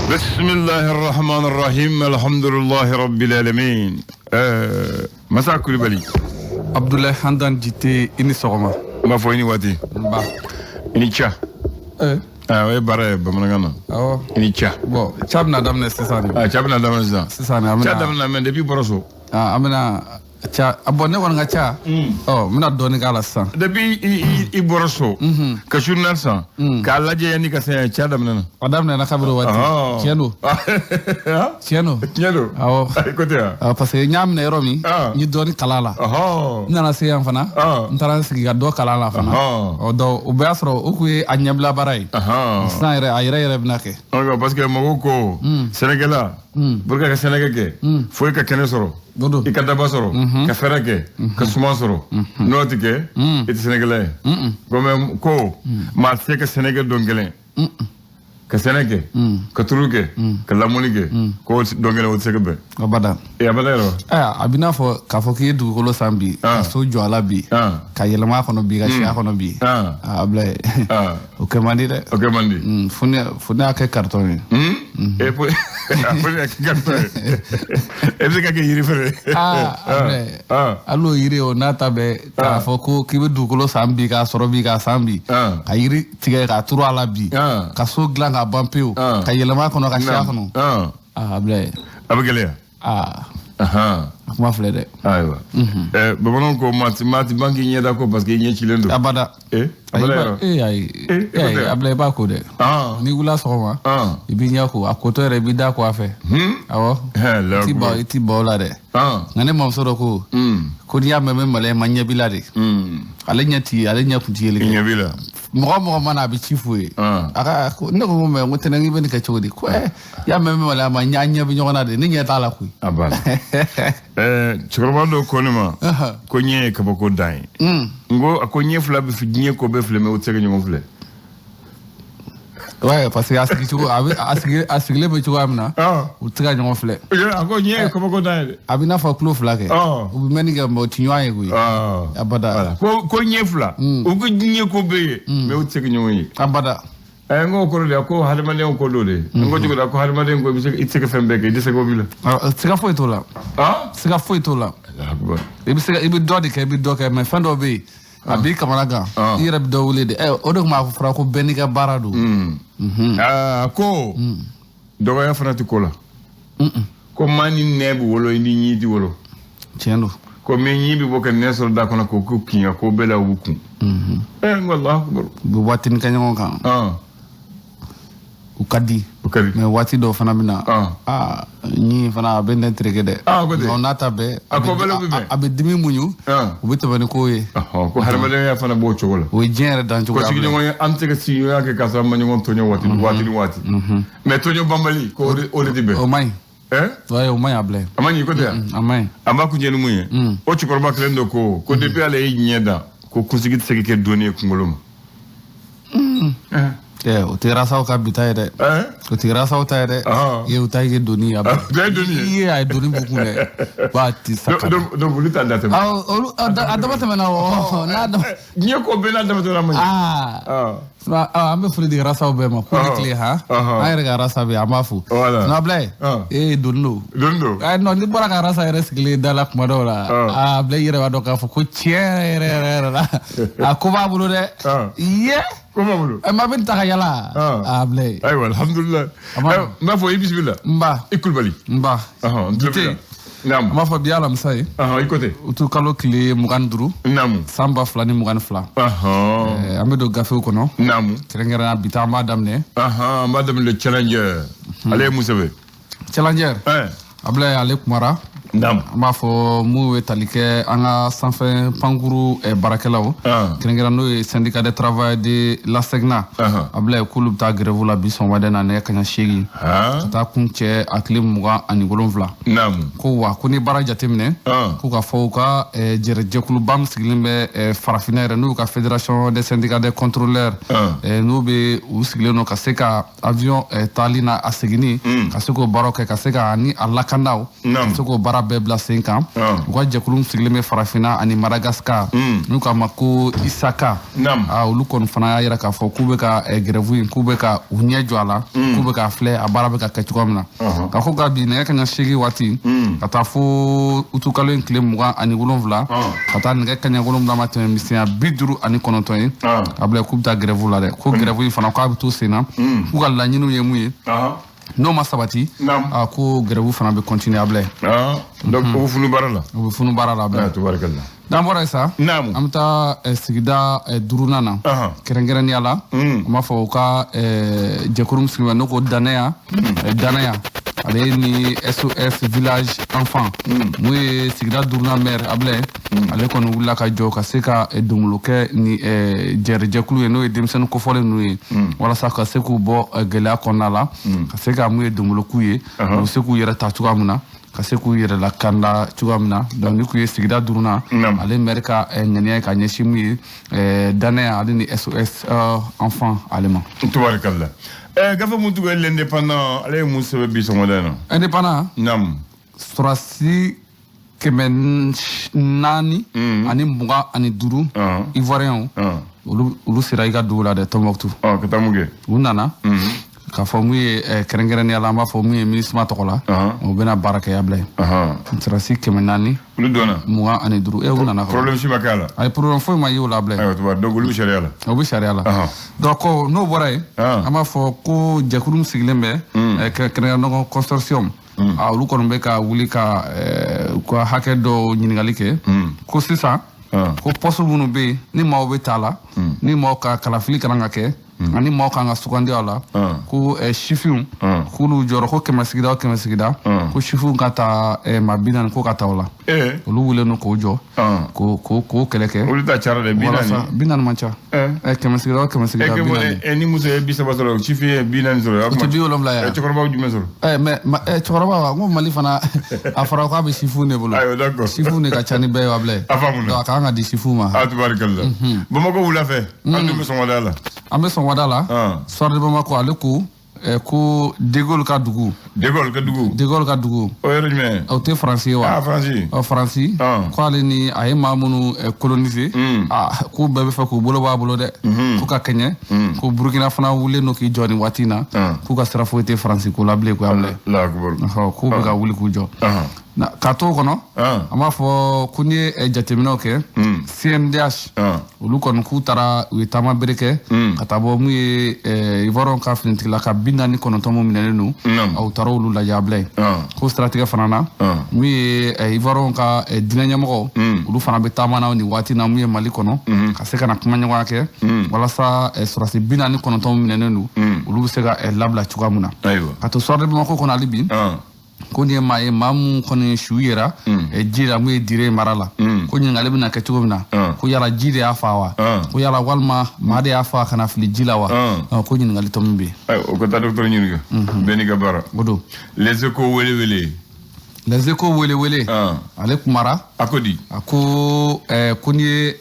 Bismillahirrahmanirrahim. Alhamdulillahi rabbil alamin. Masa Kulibali. Abdoulaye Handan Jite ini sogoma. Ma fo ini wati. Ba. Ini cha. Ouais bare bamanangana. Oh. Ini cha. Bon, chabna damne sisani. Chabna damne sisani. Sisani amena. Cha damna men depuis boroso. Amena cha abonne won nga cha. Oh, mina doni kala san. Depuis I boroso. Ka journal san. Ka laje yani ka sen cha damna. Adamne na kabro wati. Tieno. Tieno. Tieno. Awo. Écoutez. Parce que ñamne romi ñi doni kalala. Nana se yan fana. Ntara sigi ga do kalala fana. O do o beasro o ku anyabla baray. San ire ayire bnake. Parce que Mogoko Sénégal burka ka Sénégal ke foi ka kene soro i ka daba soro ka fere ke ka suma soro noti ke it Sénégalais comme ko ma se ka Sénégal dongelen ka Sénégal ka turuke ka lamunike ko dongelen o sege be abada e abada ro abina fo ka fo ki dugukolo sambi so joala bi ka yelma kono bi ka sia kono bi abla o kemandi de o kemandi fune ake carton e poi fune ake carton e se ka ke yiri fere allo yiri o nata be ka fo ko ki be dugukolo sambi ka soro bi ka sambi ka yiri tige ka turu ala bi ka so glan ka bampeo ka yelma kono ka sia kono abla abagele ma flé de aywa bamanon ko mati banki ñeda ko parce que ñe ci lendo abada abada abla ba ko de ni wula soma ibi ñako akoto re bi da ko afa awo ti ba la de ngane mom so ko ni ya meme male manya bila de ale ñakuti yele ñabila mo mana bi chifu aka ko ne ko mo ngote na ngi ben ka chodi ko ya meme male manya bi ñona de ni ñeta la ku abada Chikromando konema ko nye ka bako dai ngo ko nye fla be fi nye ko be fle me o tsege nyongo fle ouais parce que asigi le be chugo amna o tsega nyongo fle ko nye ko bako dai abina fa klo fla ke o bi meni ga mo tinwa ye gu abada ko nye fla o ko nye ko be me o tsege nyongo yi abada ngo ko le ko hadamane ko dole ngo jugo ko hadamane ko bi itsege fembe ke dise ko bila tsega fo etola tsega fo etola ibi dodi ke ibi doke me fando be abi kamaraga ira bi do wulede o do ma fra ko benika baradu ko dogo ya fanati kola ko mani nebu wolo ni nyidi wolo tiendo ko me nyibi boka nesor da kono ko kinya ko bela wuku wallahu akbar bu watin kanyo kan ukadi mais wati do fana bina ni fana be n'entrege de on nata be abe dimi muñu o be tabane ko ye ko harmale ya fana bo chogola o jere dan chogola ko sigi ngoy am tege si yo yake kasa ma ngon tonyo wati mais tonyo bambali ko o le dibe o may ouais o may able amani ko te amay amba ku jenu muye o chikorba klendo ko depuis ale nyeda ko kusigi tsege ke doni ko ngoloma o tira saw ka bitay de o tira saw tay de ye o tay ke doni aba doni ye ay doni boku ne ba ti saka do bulu ta data adama tamana o na do nye ko be na dama to ramani ambe fuli di rasaw be ma ko kle ha ay rega rasa be amafu na blay dondo ay no ni bora ka rasa resikle dala kuma do la blay yere wa do ka fu ko tiere ko ba bulu de ye Comment vous ma ben takayala blay ay alhamdulillah ma fo bismillah mba ikulbali mba dite nam ma fa biala msay ikote utu kalo kile muganduru nam samba flani mugan fla ambe do gafe ko no nam kerengera bita madam ne madam le challenger ale musabe challenger ablay ale kumara Nam ma fo mu talike anga sanfin panguru barakelaw kerengera no syndicat de travail de la Segna ablay kulu ta grève la bi son wadena ne kanya shegi ta kunche aklim muga ani golonvla nam ko wa ko ni bara jatemne ko ka fo ka jere jekulu bam siglimbe farafinere no ka fédération des syndicats des contrôleurs no be usigleno ka seka avion talina asegini ka seko baroke ka seka ani alakandaw seko bara bɛɛ bila sen kan u ka jɛkulu sigilen bɛ Farafina ani Madagascar n'u k'a ma ko Isaka olu kɔni fana y'a yira k'a fɔ k'u bɛ ka grève in k'u bɛ ka u ɲɛ jɔ a la k'u bɛ k'a filɛ a baara bɛ ka kɛ cogoya min na ka ko ka bi nɛgɛ kaɲɛ 8 waati ka taa fo utukalo in tile 27 ka taa nɛgɛ kaɲɛ 7 ma tɛmɛ misɛnya 59 ye a bila k'u bɛ taa grève la dɛ ko grève in fana k'a bɛ to sen na k'u ka laɲiniw ye mun ye n'o ma sabati ko grève fana bɛ continuer a bila donc o bɛ funu baara la o bɛ funu baara la a bila tubaarikala n'an bɔra yen sa an bɛ taa sigida 5nan na kɛrɛnkɛrɛnnenya la an b'a fɔ u ka jɛkulu sigilen bɛ n'o ko danaya ale ni SOS village enfant mun ye sigida 5nan maire Ablaye ale kɔni wulila ka jɔ ka se ka dongolo kɛ ni jɛkulu ye n'o ye denmisɛnnin kofɔlen ninnu ye walasa ka se k'u bɔ gɛlɛya kɔnɔna la ka se ka mun ye dongolo k'u ye u bɛ se k'u yɛrɛ ta cogoya min na ka se k'u yɛrɛ lakanda cogoya min na donc ni k'u ye sigida 5nan ale maire ka ŋaniya ye ka ɲɛsin mun ye danaya ale ni SOS enfant ale ma tubaarikala gafe mun tɔgɔ ye l'indépendant ale ye mun sɛbɛn bi sɔgɔmada in na indépendant surasi 400 ani 25 ivoirien olu sera i ka dugu la dɛ Tombouctou ka taa mun kɛ u nana k'a fɔ mun ye kɛrɛnkɛrɛnnenya la an b'a fɔ mun ye MINUSMA tɔgɔ la o bɛna baara kɛ Ablaye surasi 400 olu donna 25 u nana problème si ma kɛ a la ayi problème foyi ma ye o la Ablaye donc olu bɛ sariya la o bɛ sariya la donc n'o bɔra yen an b'a fɔ ko jɛkulu sigilen bɛ kɛrɛnkɛrɛnnenya consortium olu kɔni bɛ ka wuli ka hakɛ dɔ ɲininkali kɛ ko sisan ko poste minnu bɛ yen ni maaw bɛ taa la ni maaw ka kalafili kan ka kɛ ani maaw kan ka sugandi a la ko sifinw k'olu jɔyɔrɔ ko 100 sigida o 100 sigida ko sifinw ka taa maa 40 ko ka taa o la olu wulilen don k'o jɔ k'o kɛlɛ kɛ olu ta cara dɛ 40 man ca 100 sigida o 100 sigida 40 ni muso ye 30 sɔrɔ sifin ye 40 sɔrɔ o tɛ 70 ye cɛkɔrɔbaw jumɛn sɔrɔ mais cɛkɔrɔba wa n ko Mali fana a fɔra k'a bɛ sifinw de bolo sifinw de ka ca ni bɛɛ ye Ablaye donc a kan ka di sifinw ma tubaarikala Bamakɔ wula fɛ an dun bɛ sɔgɔmada la an bɛ sɔgɔmada la soir de Bamako ale ko De Gaulle ka dugu De Gaulle ka dugu o yɔrɔ jumɛn o tɛ Faransi ye wa Faransi ko ale ni a ye maa minnu coloniser k'u bɛɛ bɛ fɛ k'u bolo bɔ a bolo dɛ k'u ka kɛɲɛ ko Burukina fana wulilen don k'i jɔ nin waati in na k'u ka sira foyi tɛ Faransi ko la bilen ko Ablaye k'u bɛ ka wuli k'u jɔ k'a to o kɔnɔ an b'a fɔ ko n'i ye jateminɛw kɛ CNDH olu kɔni k'u taara u ye taama bere kɛ ka taa bɔ mun ye Ivoirien ka finitigila ka 49 mun minɛnen don u taara olu lajɛ Ablaye ko siratigɛ fana na mun ye Ivoirien ka diinɛ ɲɛmɔgɔw olu fana bɛ taama na nin waati na mun ye Mali kɔnɔ ka se ka na kuma ɲɔgɔnya kɛ walasa surasi 49 mun minɛnen don olu bɛ se ka labila cogoya min na ka to soir de Bamako kɔnɔ hali bi ko nin ye maa ye maa mun kɔni su yera ji la mun ye dire mara la ko ɲininkali bɛna kɛ cogo min na ko yala ji de y'a fa wa ko yala walima maa de y'a fa kana fili ji la wa ko ɲininkali tɔ min bɛ yen o ka taa docteur ɲininka bɛɛ n'i ka baara o don les échos wele ale kumara a ko di a ko n'i ye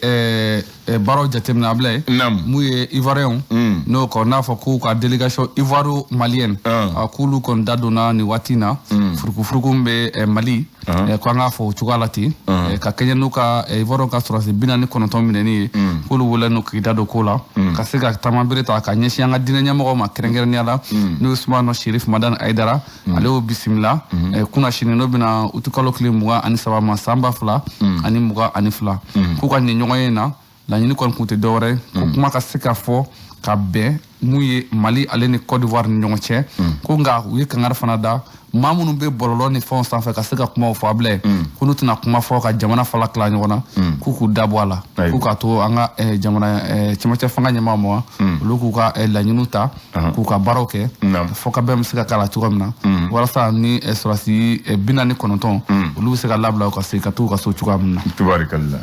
baaraw jateminɛ Ablaye mun ye Ivoirien n'o kɔni n'a fɔ k'u ka délégation ivoiro malienne k'olu kɔni da donna nin waati in na furukufuruku min bɛ Mali ko an k'a fɔ o cogoya la ten ka kɛɲɛ n'u ka Ivoirien ka surasi 49 minɛni ye k'olu wele n'u k'i da don ko la ka se ka taama bere ta ka ɲɛsin an ka diinɛ ɲɛmɔgɔw ma kɛrɛnkɛrɛnnenya la n'o ye Sumano Sherif Madani Aidara ale y'o bisimila kunna sini n'o bɛna utukalo tile 23 ma san 2022 k'u ka nin ɲɔgɔn ye na laɲini kɔni kun tɛ dɔwɛrɛ ko kuma ka se ka fɔ ka bɛn mun ye Mali ale ni Côte d'Ivoire ni ɲɔgɔn cɛ ko nka u ye kangari fana da maa minnu bɛ bɔlɔlɔ ni fɛnw sanfɛ ka se ka kumaw fɔ Ablaye ko n'u tɛna kuma fɔ ka jamana fala tila ɲɔgɔn na k'u dabɔ a la k'u k'a to an ka jamana cɛmancɛ fanga ɲɛmaa ma olu k'u ka laɲiniw ta k'u ka baaraw kɛ fɔ ka bɛɛ bɛ se ka k'a la cogo min na walasa ni surasi 49 olu bɛ se ka labila ka se ka t'u ka so cogoya min na. Tubaarikala.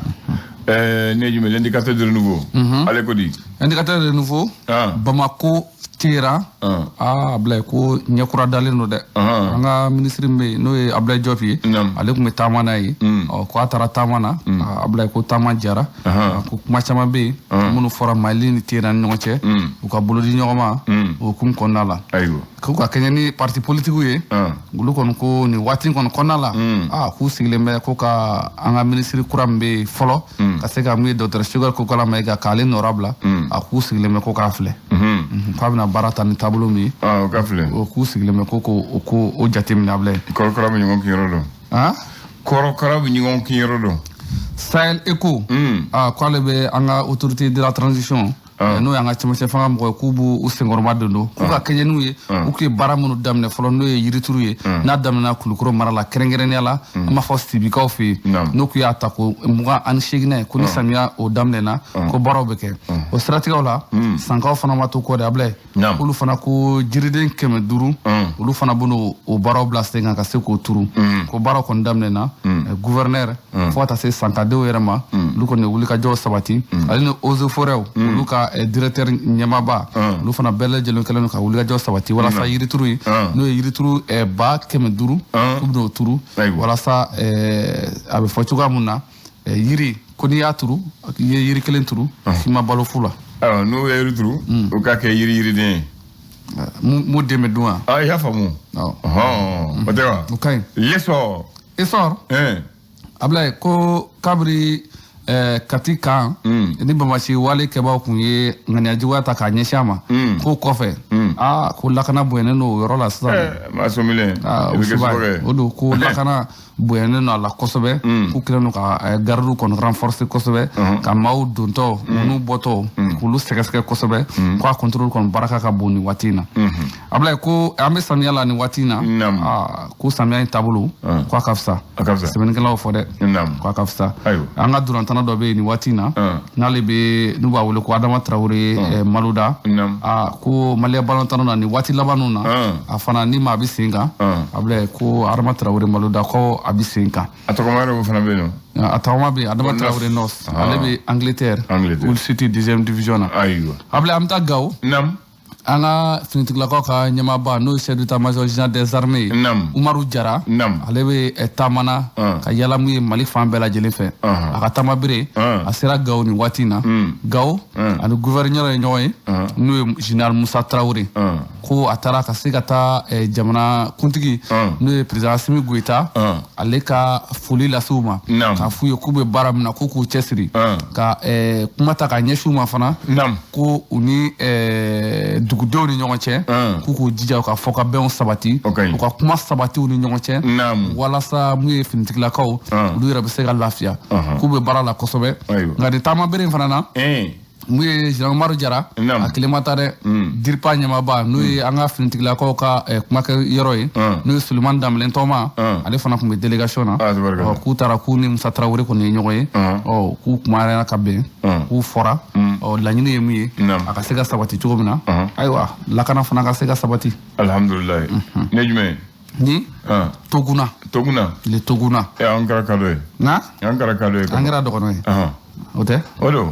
Ne jumɛn l'indicateur de renouveau ale ko di indicateur de renouveau Bamako tera Ablaye ko ɲɛkura dalen don dɛ an ka ministre min bɛ yen n'o ye Ablaye Diop ye ale tun bɛ taama n'a ye ko a taara taama na Ablaye ko taama jara ko kuma caman bɛ yen minnu fɔra Mali ni TIER ni ɲɔgɔn cɛ u ka bolo di ɲɔgɔn ma o hukumu kɔnɔna la k'u ka kɛɲɛ ni parti politique ye olu kɔni ko nin waati kɔni kɔnɔna la k'u sigilen bɛ ko ka an ka ministre kura min bɛ yen fɔlɔ ka se ka mun ye Dr Choguel Kokala Mayiga k'ale nɔra bila k'u sigilen bɛ ko k'a filɛ k'a bɛna baara ta ni taabolo min ye k'u sigilen bɛ ko o jateminɛ Ablaye. Kɔrɔkara bɛ ɲɔgɔn kinyɔrɔ dɔn. Kɔrɔkara bɛ ɲɔgɔn kinyɔrɔ dɔn. Sahel Echo k'ale bɛ an ka autorité de la transition n'o y'an ka cɛmancɛ fanga mɔgɔ ye k'u b'u senkɔrɔma don k'u ka kɛɲɛ n'u ye u k'u ye baara minnu daminɛ fɔlɔ n'o ye yirituru ye n'a daminɛna Kulukoro mara la kɛrɛnkɛrɛnnenya la an b'a fɔ Sibikaw fɛ yen n'u k'u y'a ta ko 28 ko ni samiya o daminɛna ko baaraw bɛ kɛ o siratigɛw la Sankaw fana ma to kɔ de Ablaye olu fana ko jiriden 500 olu fana b'o o baaraw bila sen kan ka se k'o turu ko baaraw kɔni daminɛna gouverneur fo ka taa se sankadenw yɛrɛ ma olu kɔni wulikajɔw sabati ale ni eaux et forêts olu ka directeur ɲɛmaaba olu fana bɛɛ lajɛlen kɛlen don ka wulikajɔ sabati walasa yirituru ye n'o ye yirituru 500 k'u bɛn'o turu walasa a bɛ fɔ cogoya mun na yiri ko n'i y'a turu i ye yiri kelen turu k'i ma balo fu la. N'u ye yiri turu o k'a kɛ yiriden ye. Mun den bɛ dun wa. I y'a faamu. O tɛ wa. O ka ɲi. Esɔr. Ablaye ko kabiri kati kan ni Bamasi wale kɛbaaw kun ye ŋaniyajuguya ta k'a ɲɛsin a ma k'o kɔfɛ ko lakana bonyalen don o yɔrɔ la sisan. maa sɔmilen o don ko lakana bonyalen don a la kosɛbɛ k'u kɛlen don ka gardiw kɔni renforcer kosɛbɛ ka maaw dontɔ minnu bɔtɔ k'olu sɛgɛsɛgɛ kosɛbɛ ko a contrôle kɔni baraka ka bon nin waati in na. Ablaye ko an bɛ samiya la nin waati in na ko samiya in taabolo ko a ka fisa sɛbɛnnikɛlaw fɔ dɛ ko a ka fisa an ka durantana dɔ bɛ yen nin waati in na n'ale bɛ n'u b'a wele ko Adama Traoré Malouda ko Malien balontannaw na nin waati labanw na a fana ni maa bɛ sen kan Ablaye ko Adama Traoré Malouda ko a bɛ sen kan. A tɔgɔma yɛrɛ fana bɛ yen nɔ. A tɔgɔma bɛ yen Adama Traoré Nos ale bɛ Angleterre Hull City 2e division na. Ablaye an bɛ taa Gawo. An ka finitigilakaw ka ɲɛmaaba n'o ye chef d'état-major général des armées Umaru Jara ale bɛ taamana ka yala mun ye Mali fan bɛɛ lajɛlen fɛ a ka taama bere a sera Gawo nin waati in na Gawo ani gouverneur ye ɲɔgɔn ye n'o ye général Musa Traoré ko a taara ka se ka taa jamana kuntigi n'o ye président Assimi Goïta ale ka foli lase u ma k'a f'u ye k'u bɛ baara min na ko k'u cɛsiri ka kuma ta ka ɲɛsin u ma fana ko u ni dugudenw ni ɲɔgɔn cɛ k'u jija u ka fɔ ka bɛnw sabati u ka kuma sabatiw ni ɲɔgɔn cɛ walasa mun ye finitigilakaw olu yɛrɛ bɛ se ka lafiya k'u bɛ baara la kosɛbɛ nka nin taama bere in fana na mun ye Général Umaru Jara a kelen ma taa dɛ DIRPA ɲɛmaaba n'o ye an ka finitigilakaw ka kumakɛ yɔrɔ ye n'o ye Sulemani Danbɛlɛ Tɔma ale fana tun bɛ délégation na k'u taara k'u ni Musa Traoré kɔni ye ɲɔgɔn ye k'u kumayara ka bɛn k'u fɔra laɲini ye mun ye a ka se ka sabati cogo min na ayiwa lakana fana ka se ka sabati. Alhamdulilayi. Ne jumɛn ni Toguna le Toguna an kɛra kadɔ ye nka an kɛra kadɔ ye an kɛra dɔgɔnɔ ye o tɛ o don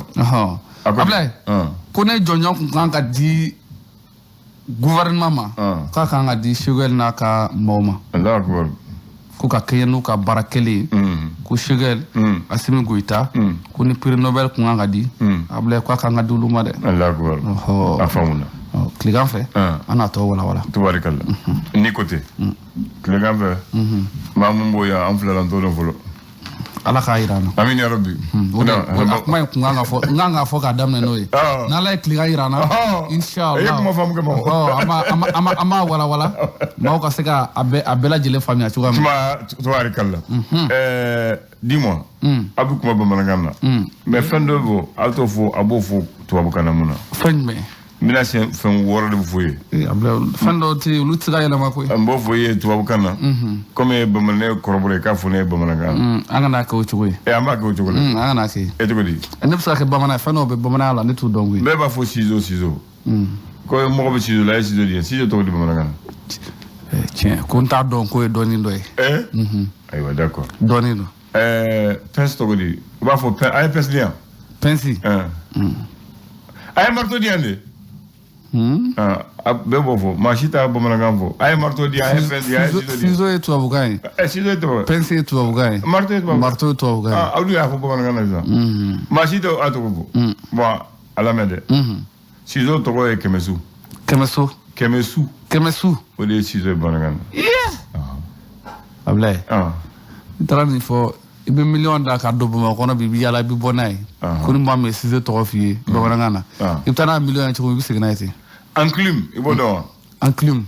Ablaye ko ne jɔnjɔn kun kan ka di gouvernement ma k'a kan ka di Choguel n'a ka maaw ma ko ka kɛɲɛ n'u ka baara kɛlen ko Choguel Assimi Goïta ko ni prix Nobel kun kan ka di Ablaye k'a kan ka di olu ma dɛ. A faamuna. Tilegan fɛ an n'a tɔ walawala. Tubarikala ni ko tɛ tilegan fɛ maa mun b'o yan an filala an t'o dɔn fɔlɔ. Ala k'a yira an na. Amin ya Rabbi. A kuma in kun kan ka fɔ n kan ka fɔ k'a daminɛ n'o ye n'Ala ye tilegan yira an na inshallah e kuma faamu kɛ ma an b'a walawala maaw ka se ka a bɛɛ lajɛlen faamuya cogoya min na. Tubarikala dis-moi a bɛ kuma bamanankan na mais fɛn dɔ bɛ ale t'o fɔ a b'o fɔ tubabukan na mun na. Fɛn jumɛn. n bɛna fɛn wɔɔrɔ de bɛ fɔ ye. Fɛn dɔw tɛ yen olu tɛ se ka yɛlɛma koyi. n b'o fɔ ye tubabukan na komi ye bamanan ne ye kɔrɔbɔrɔ ye k'a fɔ ne ye bamanankan na. an kana kɛ o cogo ye. an b'a kɛ o cogo la. an kana kɛ. e cogo di. ne bɛ se ka kɛ bamanan ye fɛn dɔw bɛ bamananya la ne t'u dɔn koyi. bɛɛ b'a fɔ ciseau ko mɔgɔ bɛ ciseau la a ye ciseau di yan ciseau tɔgɔ di bamanankan na. tiɲɛ ko n t'a dɔn ko ye dɔɔnin dɔ ye. ayiwa d'accord. dɔɔnin don. pince tɔgɔ di u b'a fɔ a ye pince di yan. pince. a ye marteau di yan de. bɛɛ b'o fɔ maa si t'a bamanankan fɔ a ye marteau di a ye fɛn di a ye ciseau di ciseau ye tubabukan ye ciseau ye tubabu pince ye tubabukan ye marteau ye tubabukan ye aw dun y'a fɔ bamanankan na sisan maa si tɛ a tɔgɔ fɔ bon a lamɛn dɛ ciseau tɔgɔ ye kɛmɛsu kɛmɛsu o de ye ciseau ye bamanankan na Ablaye i taara nin fɔ i bɛ miliyɔn da ka don Bamakɔ kɔnɔ bi i bɛ yaala i bɛ bɔ n'a ye ko ni maa min ye ciseau tɔgɔ f'i ye bamanankan na i bɛ taa n'a miliyɔn ye cogo min i bɛ segin n'a ye ten enclume i b'o dɔn wa enclume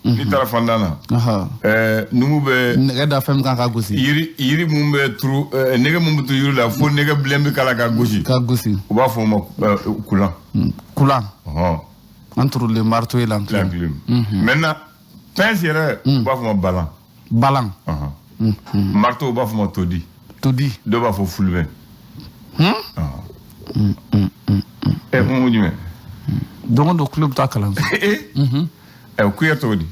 n'i taara fantan na numu bɛ nɛgɛ da fɛn min kan ka gosi yiri mun bɛ turu nɛgɛ mun bɛ turu yiri la fo nɛgɛ bilen bɛ k'a la ka gosi u b'a fɔ o ma kulan an turulen marteau ye l'enclume maintenant pince yɛrɛ u b'a fɔ ma balan marteau u b'a fɔ ma todi dɔw b'a fɔ fulbɛn mun jumɛn don o don kulo bɛ taa kalan kuyɛ tɔgɔ di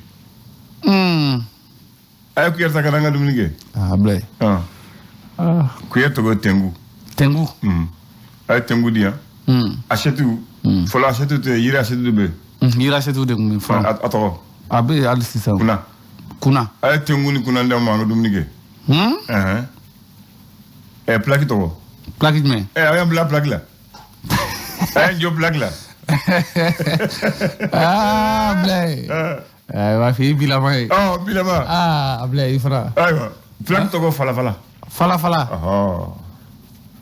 a ye kuyɛ ta ka na an ka dumuni kɛ Ablaye kuyɛ tɔgɔ tengu a ye tengu di yan assiette fɔlɔ assiette tɛ yiri assiette de bɛ yen yiri assiette de tun bɛ fɔlɔ a tɔgɔ a bɛ yen hali sisan kuna a ye tengu ni kuna d'an ma an ka dumuni kɛ plaki tɔgɔ plaki jumɛn a y'an bila plaki la a y'an jɔ plaki la Ablaye ayiwa f'i bilama ye bilama Ablaye i fana ayiwa plaki tɔgɔ falafala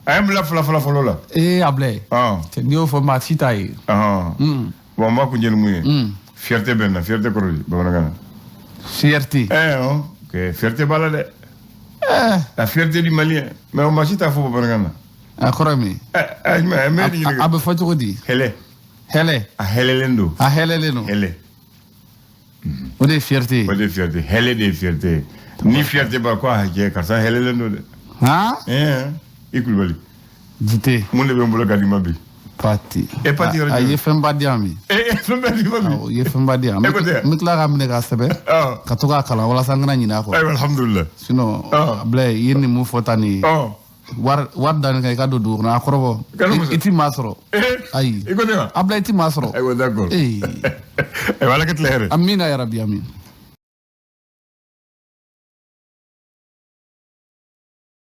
a y'an bila falafala fɔlɔ la Ablaye n'i y'o fɔ maa si t'a ye bon n b'a kun jɛ ni mun ye fierté bɛ n na fierté kɔrɔ di bamanankan na fierté fierté b'a la dɛ la fierté du malien mais o maa si t'a fɔ bamanankan na a kɔrɔ ye min a bɛ fɔ cogo di hɛlɛ a hɛlɛlen don hɛlɛ o de ye fierté ye o de ye fierté hɛlɛ de ye fierté ni fierté b'a ko a hakɛ karisa hɛlɛlen don dɛ i kulubali jite mun de bɛ n bolo ka di ma bi pati pati yɔrɔ a ye fɛnba di yan bi fɛnba di ma bi o ye fɛnba di yan n bɛ tila k'a minɛ k'a sɛbɛn ka to k'a kalan walasa n kana ɲinɛ a kɔ alhamdulilah sinon Ablaye i ye nin mun fɔ tan nin ye wari danni kan i ka don dugu kɔnɔ a kɔrɔbɔ i ti maa sɔrɔ ayi Ablaye i ti maa sɔrɔ ayiwa d'accord ayiwa ala ka tila hɛrɛ amina yarabi amin